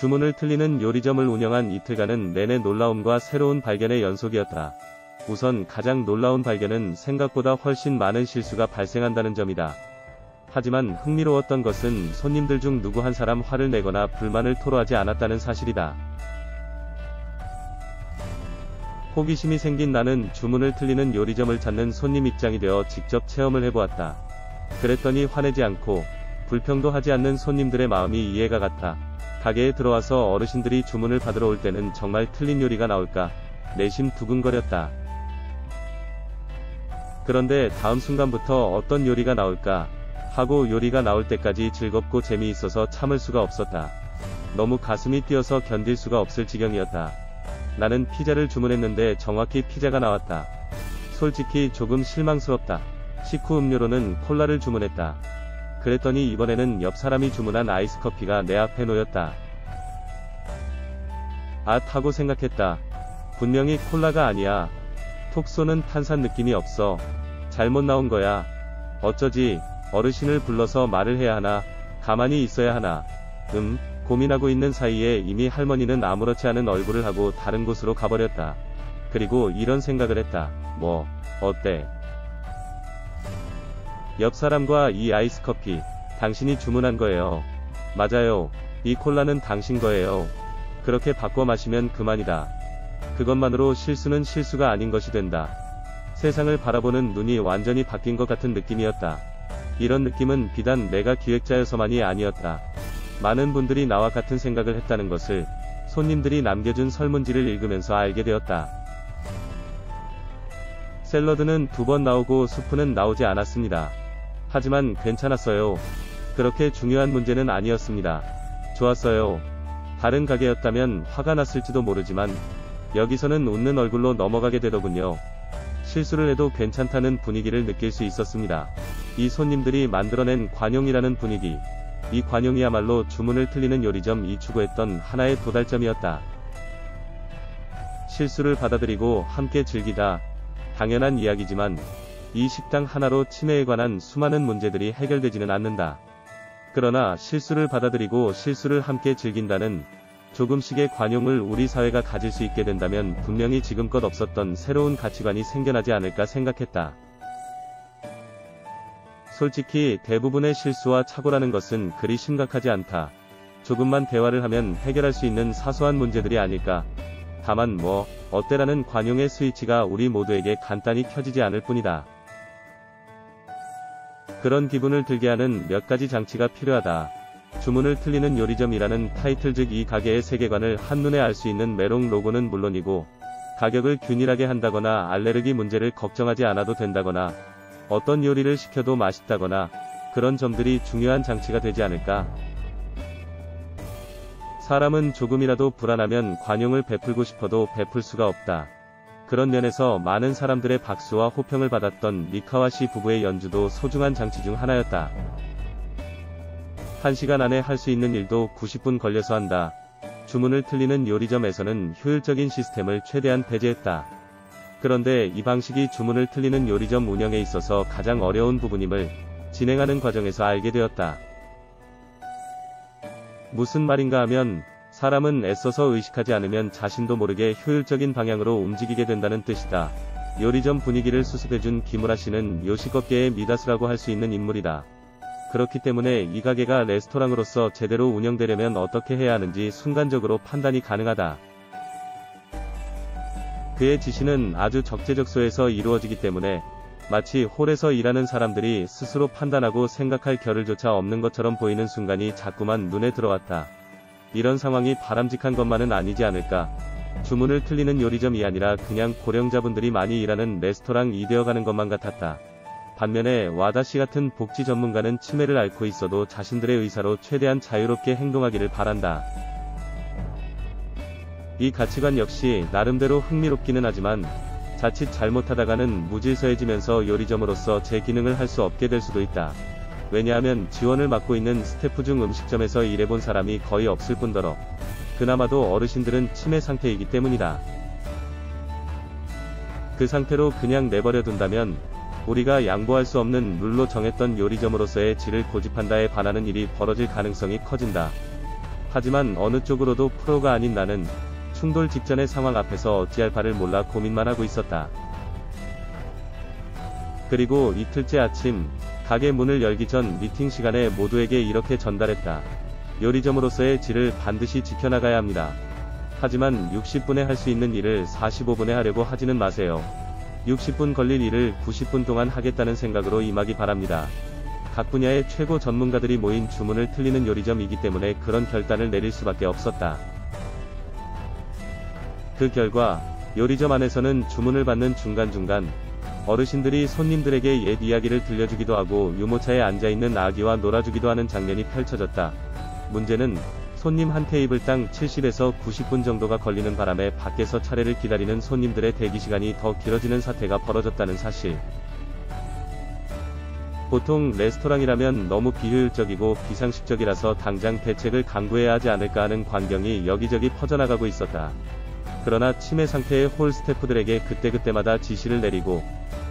주문을 틀리는 요리점을 운영한 이틀간은 내내 놀라움과 새로운 발견의 연속이었다. 우선 가장 놀라운 발견은 생각보다 훨씬 많은 실수가 발생한다는 점이다. 하지만 흥미로웠던 것은 손님들 중 누구 한 사람 화를 내거나 불만을 토로하지 않았다는 사실이다. 호기심이 생긴 나는 주문을 틀리는 요리점을 찾는 손님 입장이 되어 직접 체험을 해보았다. 그랬더니 화내지 않고 불평도 하지 않는 손님들의 마음이 이해가 갔다. 가게에 들어와서 어르신들이 주문을 받으러 올 때는 정말 틀린 요리가 나올까 내심 두근거렸다. 그런데 다음 순간부터 어떤 요리가 나올까 하고 요리가 나올 때까지 즐겁고 재미있어서 참을 수가 없었다. 너무 가슴이 뛰어서 견딜 수가 없을 지경이었다. 나는 피자를 주문했는데 정확히 피자가 나왔다. 솔직히 조금 실망스럽다. 식후 음료로는 콜라를 주문했다. 그랬더니 이번에는 옆 사람이 주문한 아이스커피가 내 앞에 놓였다. 하고 생각했다. 분명히 콜라가 아니야. 톡 쏘는 탄산 느낌이 없어. 잘못 나온 거야. 어쩌지? 어르신을 불러서 말을 해야 하나? 가만히 있어야 하나? 고민하고 있는 사이에 이미 할머니는 아무렇지 않은 얼굴을 하고 다른 곳으로 가버렸다. 그리고 이런 생각을 했다. 뭐, 어때? 옆 사람과 이 아이스커피, 당신이 주문한 거예요. 맞아요. 이 콜라는 당신 거예요. 그렇게 바꿔 마시면 그만이다. 그것만으로 실수는 실수가 아닌 것이 된다. 세상을 바라보는 눈이 완전히 바뀐 것 같은 느낌이었다. 이런 느낌은 비단 내가 기획자여서만이 아니었다. 많은 분들이 나와 같은 생각을 했다는 것을 손님들이 남겨준 설문지를 읽으면서 알게 되었다. 샐러드는 2번 나오고 수프는 나오지 않았습니다. 하지만 괜찮았어요. 그렇게 중요한 문제는 아니었습니다. 좋았어요. 다른 가게였다면 화가 났을지도 모르지만 여기서는 웃는 얼굴로 넘어가게 되더군요. 실수를 해도 괜찮다는 분위기를 느낄 수 있었습니다. 이 손님들이 만들어낸 관용이라는 분위기. 이 관용이야말로 주문을 틀리는 요리점이 추구했던 하나의 도달점이었다. 실수를 받아들이고 함께 즐기다. 당연한 이야기지만 이 식당 하나로 치매에 관한 수많은 문제들이 해결되지는 않는다. 그러나 실수를 받아들이고 실수를 함께 즐긴다는 조금씩의 관용을 우리 사회가 가질 수 있게 된다면 분명히 지금껏 없었던 새로운 가치관이 생겨나지 않을까 생각했다. 솔직히 대부분의 실수와 착오라는 것은 그리 심각하지 않다. 조금만 대화를 하면 해결할 수 있는 사소한 문제들이 아닐까. 다만 뭐 어때라는 관용의 스위치가 우리 모두에게 간단히 켜지지 않을 뿐이다. 그런 기분을 들게 하는 몇 가지 장치가 필요하다. 주문을 틀리는 요리점이라는 타이틀 즉 이 가게의 세계관을 한눈에 알 수 있는 메롱 로고는 물론이고 가격을 균일하게 한다거나 알레르기 문제를 걱정하지 않아도 된다거나 어떤 요리를 시켜도 맛있다거나 그런 점들이 중요한 장치가 되지 않을까. 사람은 조금이라도 불안하면 관용을 베풀고 싶어도 베풀 수가 없다. 그런 면에서 많은 사람들의 박수와 호평을 받았던 미카와시 부부의 연주도 소중한 장치 중 하나였다. 1시간 안에 할 수 있는 일도 90분 걸려서 한다. 주문을 틀리는 요리점에서는 효율적인 시스템을 최대한 배제했다. 그런데 이 방식이 주문을 틀리는 요리점 운영에 있어서 가장 어려운 부분임을 진행하는 과정에서 알게 되었다. 무슨 말인가 하면 사람은 애써서 의식하지 않으면 자신도 모르게 효율적인 방향으로 움직이게 된다는 뜻이다. 요리점 분위기를 수습해준 기무라 씨는 요식업계의 미다스라고 할 수 있는 인물이다. 그렇기 때문에 이 가게가 레스토랑으로서 제대로 운영되려면 어떻게 해야 하는지 순간적으로 판단이 가능하다. 그의 지시는 아주 적재적소에서 이루어지기 때문에 마치 홀에서 일하는 사람들이 스스로 판단하고 생각할 겨를조차 없는 것처럼 보이는 순간이 자꾸만 눈에 들어왔다. 이런 상황이 바람직한 것만은 아니지 않을까. 주문을 틀리는 요리점이 아니라 그냥 고령자분들이 많이 일하는 레스토랑이 되어가는 것만 같았다. 반면에 와다씨 같은 복지 전문가는 치매를 앓고 있어도 자신들의 의사로 최대한 자유롭게 행동하기를 바란다. 이 가치관 역시 나름대로 흥미롭기는 하지만 자칫 잘못하다가는 무질서해지면서 요리점으로서 제 기능을 할 수 없게 될 수도 있다. 왜냐하면 지원을 맡고 있는 스태프 중 음식점에서 일해본 사람이 거의 없을 뿐더러 그나마도 어르신들은 치매 상태이기 때문이다. 그 상태로 그냥 내버려 둔다면 우리가 양보할 수 없는 룰로 정했던 요리점으로서의 질을 고집한다에 반하는 일이 벌어질 가능성이 커진다. 하지만 어느 쪽으로도 프로가 아닌 나는 충돌 직전의 상황 앞에서 어찌할 바를 몰라 고민만 하고 있었다. 그리고 이틀째 아침, 가게 문을 열기 전 미팅 시간에 모두에게 이렇게 전달했다. 요리점으로서의 질을 반드시 지켜나가야 합니다. 하지만 60분에 할 수 있는 일을 45분에 하려고 하지는 마세요. 60분 걸릴 일을 90분 동안 하겠다는 생각으로 임하기 바랍니다. 각 분야의 최고 전문가들이 모인 주문을 틀리는 요리점이기 때문에 그런 결단을 내릴 수밖에 없었다. 그 결과 요리점 안에서는 주문을 받는 중간중간 어르신들이 손님들에게 옛 이야기를 들려주기도 하고 유모차에 앉아있는 아기와 놀아주기도 하는 장면이 펼쳐졌다. 문제는 손님 한 테이블당 70에서 90분 정도가 걸리는 바람에 밖에서 차례를 기다리는 손님들의 대기시간이 더 길어지는 사태가 벌어졌다는 사실. 보통 레스토랑이라면 너무 비효율적이고 비상식적이라서 당장 대책을 강구해야 하지 않을까 하는 광경이 여기저기 퍼져나가고 있었다. 그러나 치매 상태의 홀 스태프들에게 그때그때마다 지시를 내리고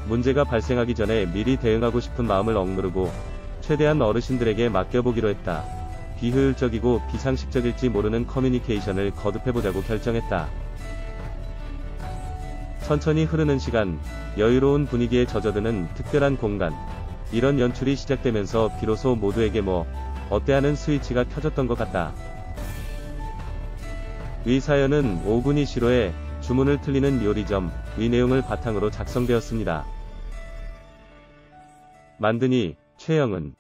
문제가 발생하기 전에 미리 대응하고 싶은 마음을 억누르고 최대한 어르신들에게 맡겨보기로 했다. 비효율적이고 비상식적일지 모르는 커뮤니케이션을 거듭해보자고 결정했다. 천천히 흐르는 시간, 여유로운 분위기에 젖어드는 특별한 공간. 이런 연출이 시작되면서 비로소 모두에게 뭐 어때 하는 스위치가 켜졌던 것 같다. 위 사연은 오군이 시로에 주문을 틀리는 요리점 위 내용을 바탕으로 작성되었습니다. 만드니 최영은